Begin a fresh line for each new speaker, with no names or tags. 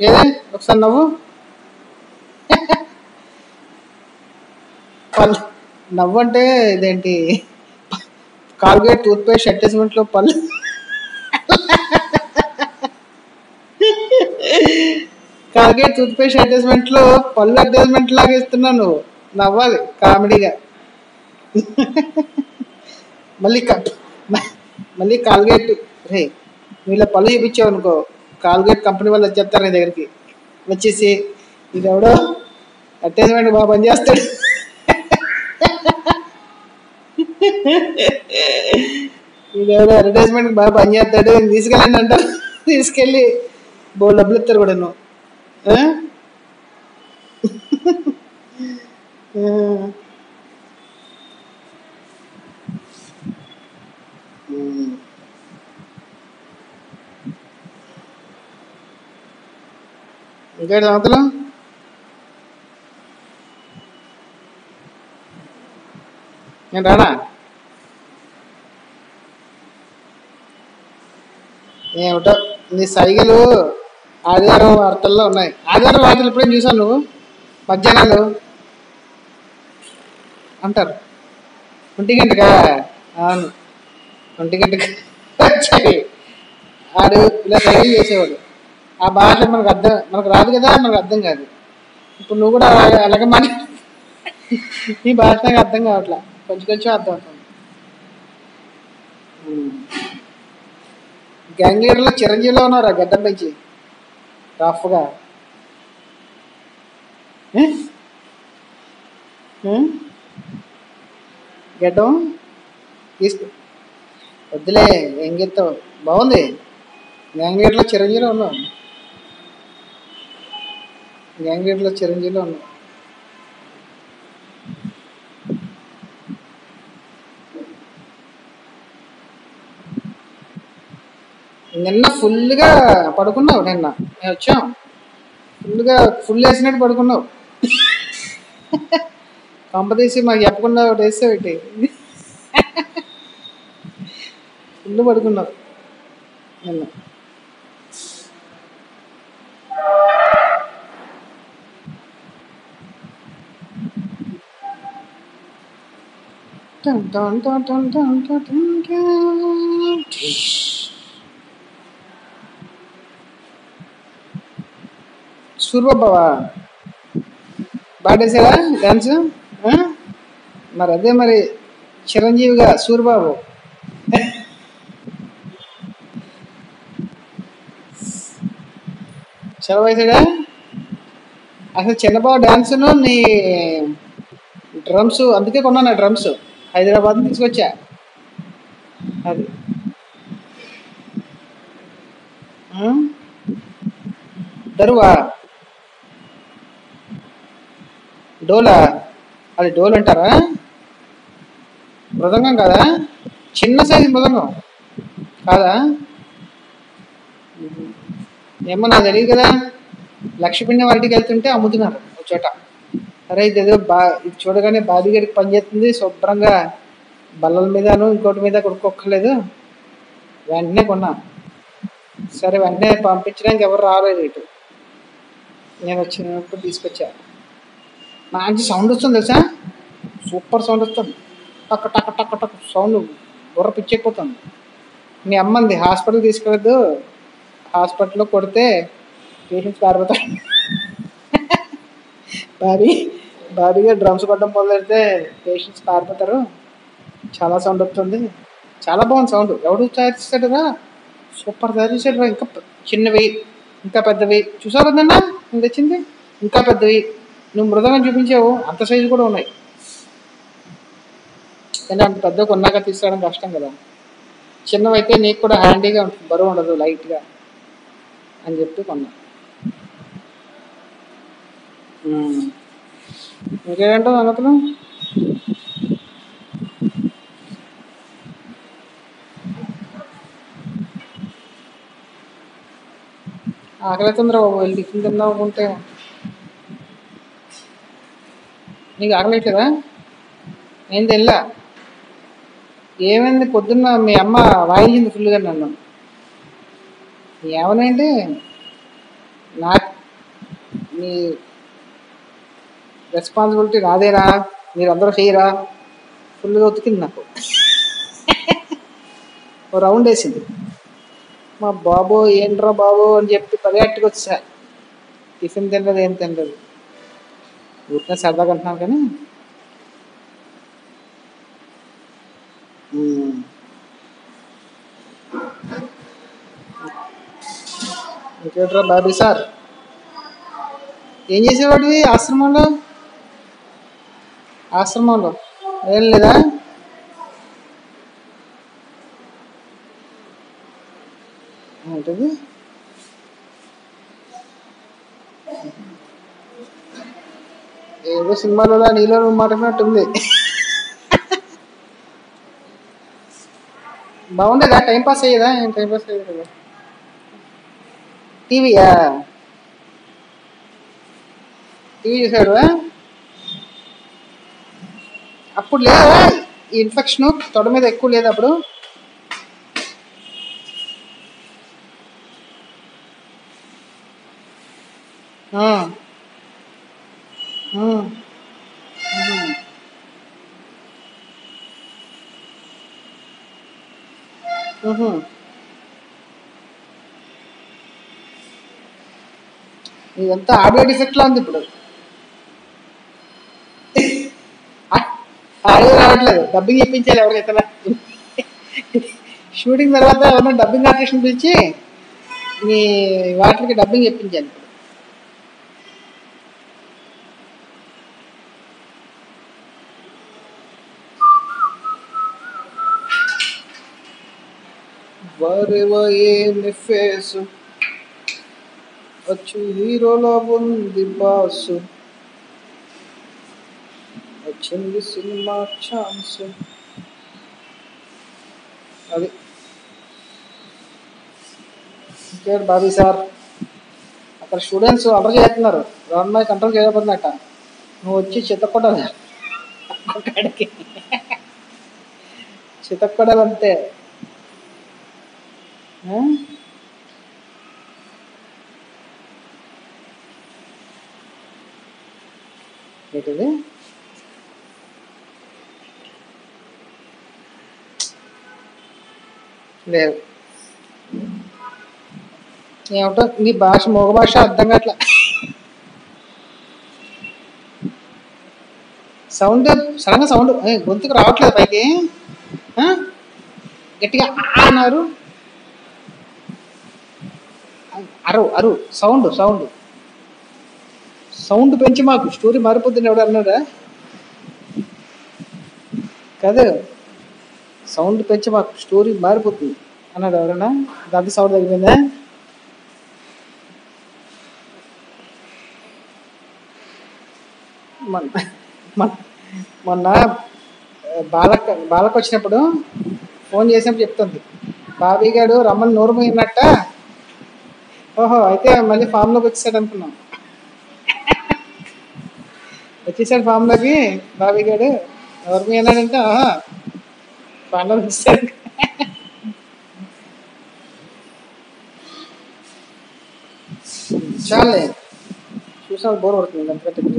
ఏదే ఒకసారి నవ్వు. పళ్ళు నవ్వు అంటే ఇదేంటి, కాల్గేట్ టూత్ పేస్ట్ అడ్వర్టైజ్మెంట్లో పళ్ళు, కాల్గేట్ టూత్ పేస్ట్ అడ్వర్టైజ్మెంట్లో పళ్ళు అడ్వర్టైజ్మెంట్ లాగా ఇస్తున్నావు నువ్వు. నవ్వాలి కామెడీగా. మళ్ళీ మళ్ళీ కాల్గేట్, రే నువ్వు ఇలా పళ్ళు చూపించావు అనుకో, కాల్గేట్ కంపెనీ వాళ్ళు చెప్తారు నీ దగ్గరికి వచ్చేసి, ఇది ఎవడో అడ్వర్టైజ్మెంట్ బాగా పనిచేస్తాడు, ఇది ఎవడో అడ్వర్టైజ్మెంట్ బాగా పనిచేస్తాడు తీసుకెళ్ళండి అంటారు. తీసుకెళ్ళి డబ్బులు ఇస్తారు కూడా నువ్వు. ఇంకేంటి సంగతులు? నేను రానా? ఏమిటో నీ సైగలు ఆదివారం వార్తల్లో ఉన్నాయి. ఆదివారం వార్తలు ఎప్పుడైనా చూసావు నువ్వు? మధ్యాహ్నాలు అంటారు 1 గంటగా. అవును 1 గంటగా వచ్చాయి. ఆడు ఇలా సైకిల్ చేసేవాడు. ఆ భాష మనకు రాదు కదా, మనకు అర్థం కాదు. ఇప్పుడు నువ్వు కూడా అలాగే మాట, ఈ భాష నాకు అర్థం కావట్లా, కొంచెం కొంచెం అర్థం అవుతుంది. గ్యాంగ్ లీడర్లో చిరంజీవిలో ఉన్నారా గడ్డం పెంచి రఫ్గా? గడ్డం తీసుకో, వద్దులే ఏం చెప్తావు. బాగుంది. గ్యాంగ్ లీడర్లో చిరంజీవిలో ఉన్నావు, గ్యాంగ్ లీడర్లో చిరంజీవిలో ఉన్నావు. నిన్న ఫుల్గా పడుకున్నావు. నిన్న మేము వచ్చాం, ఫుల్ వేసినట్టు పడుకున్నావు. కంపతీసి మాకు చెప్పకుండా ఒకటి వేస్తావు ఏంటి? ఫుల్ పడుకున్నావు నిన్న. సూర్యబాబా బాడేసాడా డాన్స్? మరి అదే మరి చిరంజీవిగా సూర్యబాబు సెలవేసాడా? అసలు చిన్నబాబు డాన్సును నీ డ్రమ్స్, అందుకే కొన్నాను డ్రమ్స్, హైదరాబాద్ తీసుకొచ్చా. అది దరువా డోలా? అది డోల్ అంటారా? మృదంగం కాదా? చిన్న సైజు మృదంగం కాదా? ఏమో నాకు తెలియదు కదా. లక్ష్మీపిండి వాటికి వెళ్తుంటే అమ్ముతున్నారు ఒక చోట. అరే ఇదేదో ఇది చూడగానే బాడీగడికి పనిచేస్తుంది, శుభ్రంగా బల్లల మీదను ఇంకోటి మీద కొనుక్కోక్కర్లేదు, వెంటనే కొన్నా. సరే వెంటనే పంపించడానికి ఎవరు రాలేదు ఇటు, నేను వచ్చినప్పుడు తీసుకొచ్చా. మంచి సౌండ్ వస్తుంది తెలుసా, సూపర్ సౌండ్ వస్తుంది, టక్ టక్ టక్ టక్ సౌండ్, బుర్ర పిచ్చెక్కిపోతుంది. మీ అమ్మంది హాస్పిటల్ తీసుకెళ్ళదు, హాస్పిటల్లో కొడితే పేషెంట్స్ పారిపోతారు. భారీగా డ్రమ్స్ కొట్టడం మొదలెడితే పేషెంట్స్ పారిపోతారు, చాలా సౌండ్ వస్తుంది. చాలా బాగుంది సౌండ్. ఎవడు తయారు చేశాడురా? సూపర్ తయారు చేశాడురా. ఇంకా చిన్నవి, ఇంకా పెద్దవి చూసావు కదన్నా నేను తెచ్చింది, ఇంకా పెద్దవి. నువ్వు మృదంగా చూపించావు, అంత సైజు కూడా ఉన్నాయి. కానీ అంత పెద్ద కొన్నాక తీసుకురావడం కష్టం కదా. చిన్నవైతే నీకు కూడా హ్యాండీగా ఉంటుంది, బరువు ఉండదు, లైట్గా అని చెప్పి కొన్నా. ఇంకేంటో సంగతులు? ఆకలి అవుతుందిరా బాబు, వెళ్ళి టిఫిన్ తిందాం అనుకుంటే. నీకు ఆకలి అవుతుందా? నేను తెల్లా. ఏమైంది పొద్దున్న మీ అమ్మ వాయించింది ఫుల్గా నన్ను. ఏమనంటే నాకు మీ రెస్పాన్సిబిలిటీ నాదేనా, మీరు అందరూ చేయరా? ఫుల్గా ఉతికింది నాకు. ఓ రౌండ్ వేసింది. మా బాబు ఏంట్రా బాబు అని చెప్పి పరిగెట్టుకు వచ్చా. టిఫిన్ తినలేదు, ఏం తినలేదు, ఊరికే సరదాగా అంటున్నాను కానీ. ఇంకేట్రా బాబీ సార్, ఏం చేసేవాడివి ఆశ్రమంలో? ఆశ్రమంలో ఏం లేదా? ఏంటది? ఏదో సినిమాలో నీలో నువ్వు మాట్లాడినట్టుంది. బాగుండేదా? Time pass అయ్యేదా? ఏం టైం పాస్ అయ్యేది కదా. టీవీయా? టీవీ చూసాడు అప్పుడు? లేదా ఈ ఇన్ఫెక్షన్ తొడ మీద ఎక్కువ లేదు అప్పుడు? ఆ, ఆ, ఆహా. ఆహా. ఇదంతా ఆడియో డిఫెక్ట్ లా ఉంది ఇప్పుడు. ఆడియో రావట్లేదు, డబ్బింగ్ చెప్పించాలి ఎవరికైతే. షూటింగ్ తర్వాత ఎవరైనా డబ్బింగ్ ఆర్టిస్ట్ పిలిచి మీ వాటికి డబ్బింగ్ చెప్పించాలి. వరేవో ఏమి ఫేసు వచ్చు హీరోలో ఉంది బాసు, వచ్చింది సినిమా ఛాన్స్. అది ఇంకేంటి బాబీ సార్, అక్కడ స్టూడెంట్స్ అమలు చేస్తున్నారు, గవర్నమెంట్ కంట్రోల్ చేయబోతున్నట్ట. నువ్వు వచ్చి చిత్తకొట్టాలి, అక్కడికి చిత్తకొట్టాలంతే. ఆ? ఏంటిది? లేదు, ఏమిటో నీ భాష మగ భాష అర్థం కావట్లా. సౌండ్ సడన్గా సౌండ్ గొంతుకు రావట్లేదు పైకి. ఆ? గట్టిగా అన్నారు. అరు అరు సౌండ్ సౌండ్ సౌండ్ పెంచి మాకు స్టోరీ మారిపోతుంది ఎవడు అన్నాడా? కాదు, సౌండ్ పెంచి మాకు స్టోరీ మారిపోతుంది అన్నాడు ఎవరన్నా. దాంతో సౌండ్ తగ్గిపోయిందా? మొన్న మొన్న- మొన్న బాలక వచ్చినప్పుడు ఫోన్ చేసినప్పుడు చెప్తుంది, బాబీ గారు రమ్మని నోరు పోయినట్ట. ఓహో, అయితే మళ్ళీ ఫామ్లోకి వచ్చేసాడు అనుకున్నాం. వచ్చేసాడు ఫామ్లోకి బాబీ గారు. ఎవరు పోయినాడంటే ఫామ్లోకి వచ్చేసాడు. చాలే, చూసాను బోర్ పడుతుంది అంతకంటే.